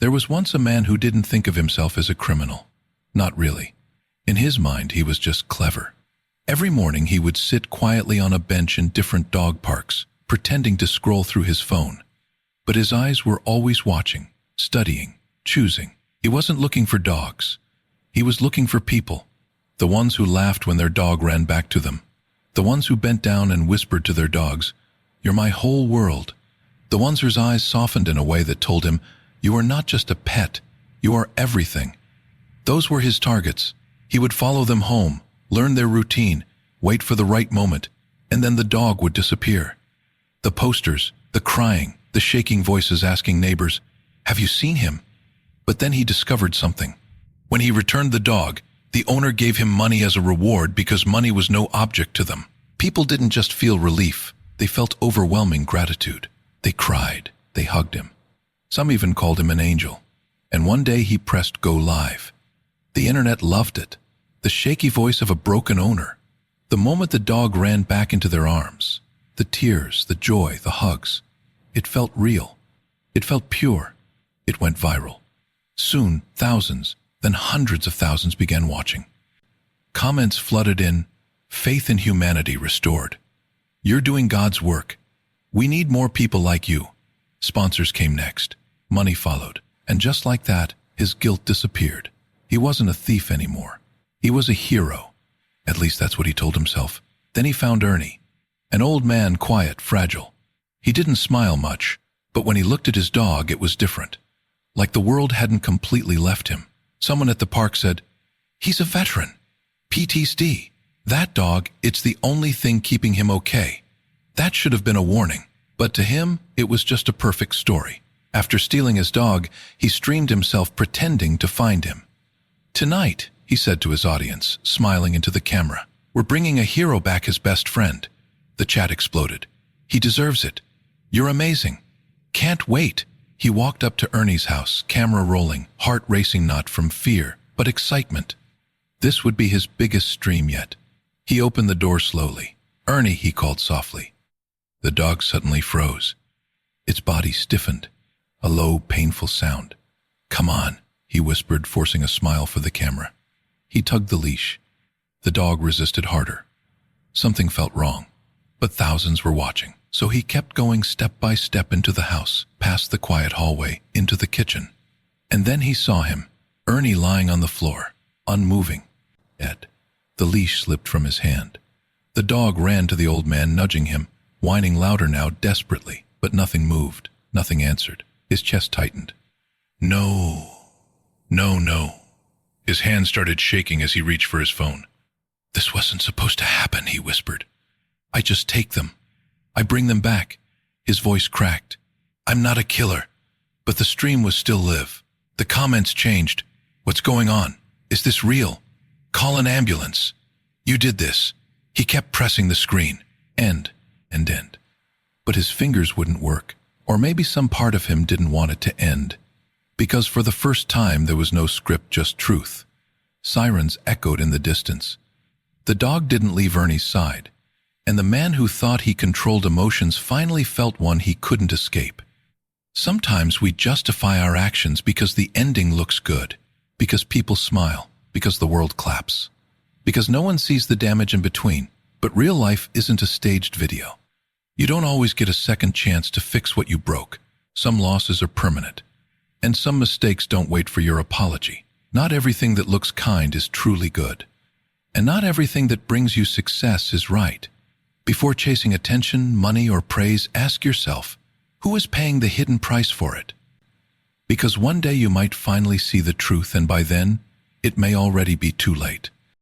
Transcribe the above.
There was once a man who didn't think of himself as a criminal. Not really. In his mind, he was just clever. Every morning he would sit quietly on a bench in different dog parks, pretending to scroll through his phone. But his eyes were always watching, studying, choosing. He wasn't looking for dogs. He was looking for people. The ones who laughed when their dog ran back to them. The ones who bent down and whispered to their dogs, "You're my whole world." The ones whose eyes softened in a way that told him, "You are not just a pet, you are everything." Those were his targets. He would follow them home, learn their routine, wait for the right moment, and then the dog would disappear. The posters, the crying, the shaking voices asking neighbors, "Have you seen him?" But then he discovered something. When he returned the dog, the owner gave him money as a reward because money was no object to them. People didn't just feel relief, they felt overwhelming gratitude. They cried, they hugged him. Some even called him an angel. And one day he pressed go live. The internet loved it. The shaky voice of a broken owner. The moment the dog ran back into their arms. The tears, the joy, the hugs. It felt real. It felt pure. It went viral. Soon, thousands, then hundreds of thousands began watching. Comments flooded in, faith in humanity restored. You're doing God's work. We need more people like you. Sponsors came next. Money followed. And just like that, his guilt disappeared. He wasn't a thief anymore. He was a hero. At least that's what he told himself. Then he found Ernie. An old man, quiet, fragile. He didn't smile much, but when he looked at his dog, it was different. Like the world hadn't completely left him. Someone at the park said, "He's a veteran. PTSD. That dog, it's the only thing keeping him okay." That should have been a warning, but to him, it was just a perfect story. After stealing his dog, he streamed himself pretending to find him. "Tonight," he said to his audience, smiling into the camera, "we're bringing a hero back, his best friend." The chat exploded. "He deserves it. You're amazing. Can't wait." He walked up to Ernie's house, camera rolling, heart racing, not from fear, but excitement. This would be his biggest stream yet. He opened the door slowly. "Ernie," he called softly. The dog suddenly froze. Its body stiffened. A low, painful sound. "Come on," he whispered, forcing a smile for the camera. He tugged the leash. The dog resisted harder. Something felt wrong, but thousands were watching. So he kept going step by step into the house, past the quiet hallway, into the kitchen. And then he saw him, Ernie lying on the floor, unmoving, dead. The leash slipped from his hand. The dog ran to the old man, nudging him, whining louder now, desperately, but nothing moved, nothing answered. His chest tightened. No. His hand started shaking as he reached for his phone. "This wasn't supposed to happen," he whispered. "I just take them. I bring them back." His voice cracked. "I'm not a killer." But the stream was still live. The comments changed. "What's going on? Is this real? Call an ambulance. You did this." He kept pressing the screen. End. But his fingers wouldn't work. Or maybe some part of him didn't want it to end. Because for the first time there was no script, just truth. Sirens echoed in the distance. The dog didn't leave Ernie's side. And the man who thought he controlled emotions finally felt one he couldn't escape. Sometimes we justify our actions because the ending looks good, because people smile, because the world claps, because no one sees the damage in between. But real life isn't a staged video. You don't always get a second chance to fix what you broke. Some losses are permanent, and some mistakes don't wait for your apology. Not everything that looks kind is truly good, and not everything that brings you success is right. Before chasing attention, money, or praise, ask yourself, who is paying the hidden price for it? Because one day you might finally see the truth, and by then, it may already be too late.